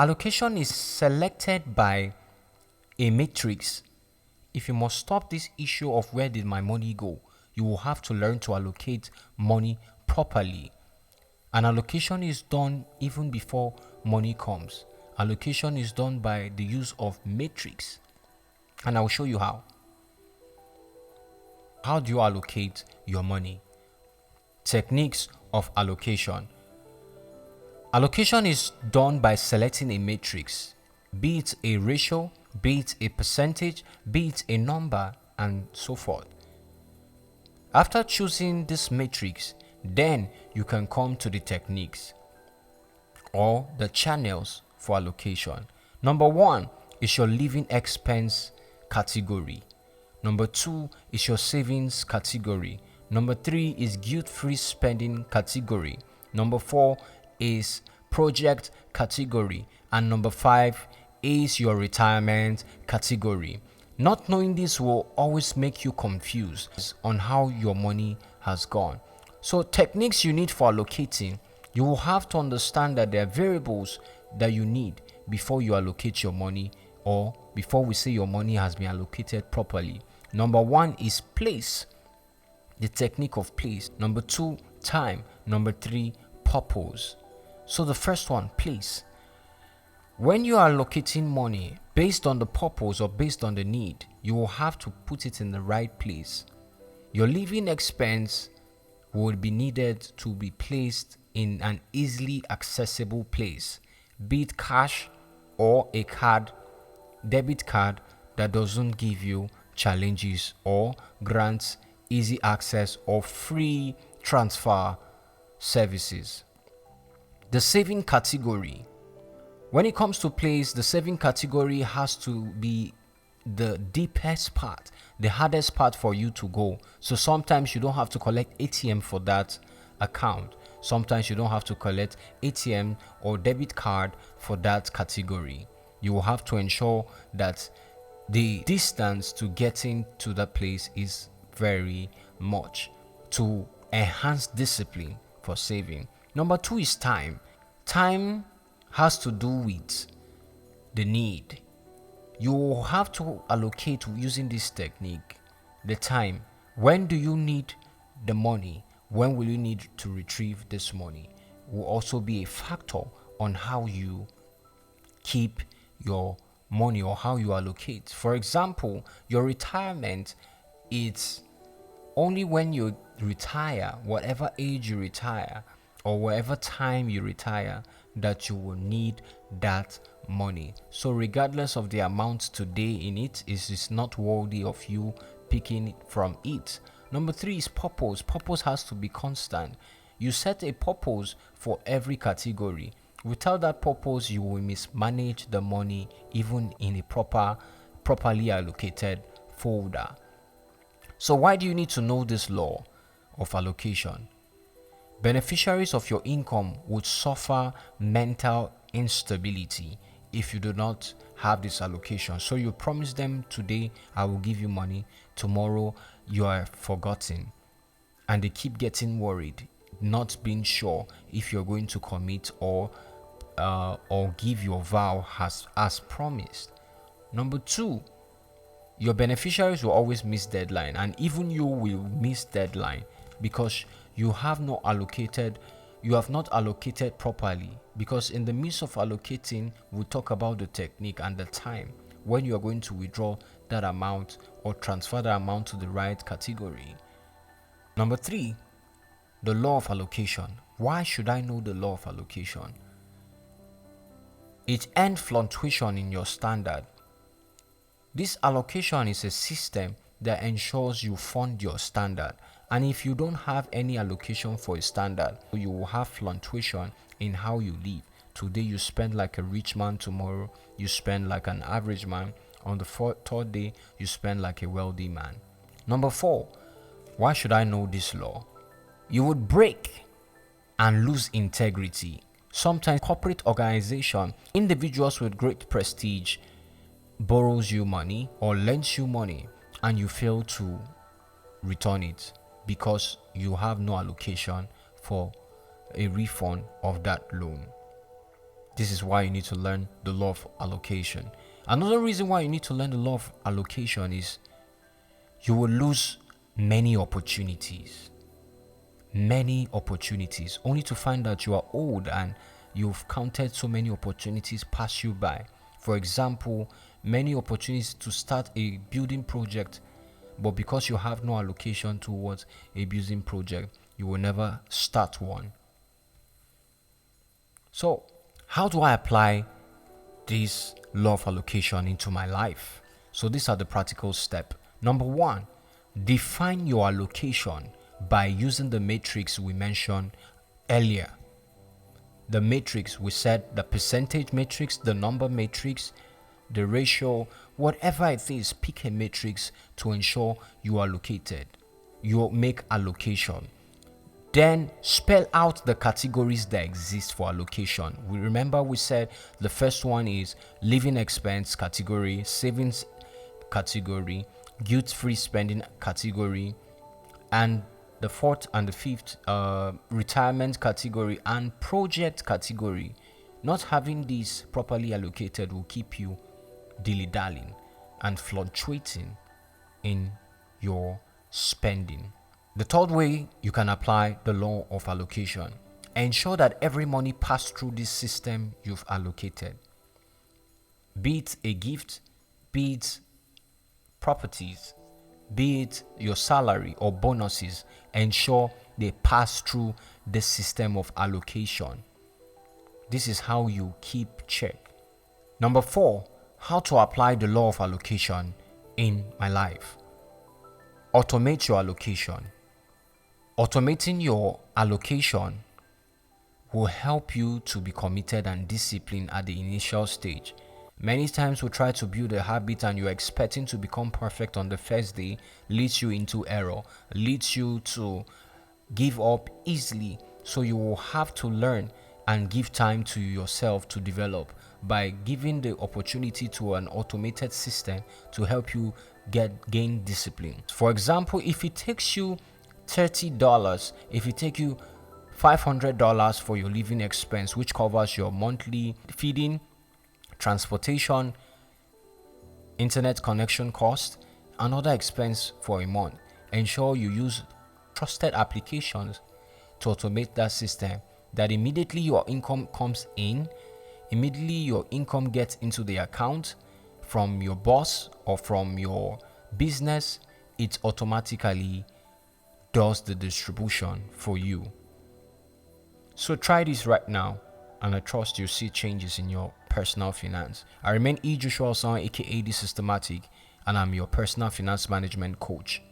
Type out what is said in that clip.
Allocation is selected by a matrix. If you must stop this issue of where did my money go, you will have to learn to allocate money properly. An allocation is done even before money comes. Allocation is done by the use of matrix, and I will show you how. How do you allocate your money? Techniques of allocation. Allocation is done by selecting a matrix, be it a ratio, be it a percentage, be it a number, and so forth. After choosing this matrix, then you can come to the techniques or the channels for allocation. Number 1 is your living expense category. Number 2 is your savings category. Number 3 is guilt-free spending category. Number 4 is project category. And number 5 is your retirement category. Not knowing this will always make you confused on how your money has gone. So techniques you need for allocating, you will have to understand that there are variables that you need before you allocate your money, or before we say your money has been allocated properly. Number 1 is place, the technique of place. Number 2, time. Number 3, purpose. So the first one, place. When you are allocating money based on the purpose or based on the need, you will have to put it in the right place. Your living expense would be needed to be placed in an easily accessible place, be it cash or a debit card that doesn't give you challenges or grants easy access or free transfer services. The saving category. When it comes to place, the saving category has to be the deepest part, the hardest part for you to go. So sometimes you don't have to collect ATM for that account. Sometimes you don't have to collect ATM or debit card for that category. You will have to ensure that the distance to getting to that place is very much to enhance discipline for saving. Number 2 is time. Time has to do with the need. You will have to allocate using this technique the time. When do you need the money? When will you need to retrieve this money? Will also be a factor on how you keep your money or how you allocate. For example, your retirement, it's only when you retire, whatever age you retire or whatever time you retire, that you will need that money. So regardless of the amount today in it, is not worthy of you picking from it. Number 3 is purpose. Purpose has to be constant. You set a purpose for every category. Without that purpose, you will mismanage the money even in a properly allocated folder. So why do you need to know this law of allocation? Beneficiaries of your income would suffer mental instability if you do not have this allocation. So you promise them today, I will give you money. Tomorrow, you are forgotten. And they keep getting worried, not being sure if you're going to commit or give your vow as promised. Number 2, your beneficiaries will always miss deadline, and even you will miss deadline because you have not allocated properly. Because in the midst of allocating, we talk about the technique and the time when you are going to withdraw that amount or transfer that amount to the right category. Number 3, the law of allocation. Why should I know the law of allocation? It ends fluctuation in your standard. This allocation is a system that ensures you fund your standard. And if you don't have any allocation for a standard, you will have fluctuation in how you live. Today you spend like a rich man, tomorrow you spend like an average man, on the third day you spend like a wealthy man. Number 4, why should I know this law? You would break and lose integrity. Sometimes corporate organization, individuals with great prestige borrows you money or lends you money and you fail to return it because you have no allocation for a refund of that loan. This is why you need to learn the law of allocation. Another reason why you need to learn the law of allocation is you will lose many opportunities. Many opportunities, only to find that you are old and you've counted so many opportunities pass you by. For example, many opportunities to start a building project, but because you have no allocation towards a building project, you will never start one. So, how do I apply this law of allocation into my life? So, these are the practical steps. Number one, define your allocation by using the matrix we mentioned earlier. The matrix, we said the percentage matrix, the number matrix, the ratio, whatever it is, pick a matrix to ensure you are allocated. You make allocation. Then spell out the categories that exist for allocation. We said the first one is living expense category, savings category, guilt-free spending category, and the fourth and the fifth, retirement category and project category. Not having these properly allocated will keep you dilly-dallying and fluctuating in your spending. The third way you can apply the law of allocation: ensure that every money passed through this system you've allocated. Be it a gift, be it properties, be it your salary or bonuses, ensure they pass through the system of allocation. This is how you keep check. Number 4, how to apply the law of allocation in my life. Automate your allocation. Automating your allocation will help you to be committed and disciplined at the initial stage. Many times we try to build a habit and you're expecting to become perfect on the first day, leads you into error, leads you to give up easily. So you will have to learn and give time to yourself to develop by giving the opportunity to an automated system to help you gain discipline. For example, if it takes you $30, if it takes you $500 for your living expense, which covers your monthly feeding, transportation, internet connection cost, and other expense for a month, ensure you use trusted applications to automate that system, that immediately your income comes in, immediately your income gets into the account from your boss or from your business, it automatically does the distribution for you. So try this right now, and I trust you'll see changes in your personal finance. I remain Joshua Osahon, aka The Systematic, and I'm your personal finance management coach.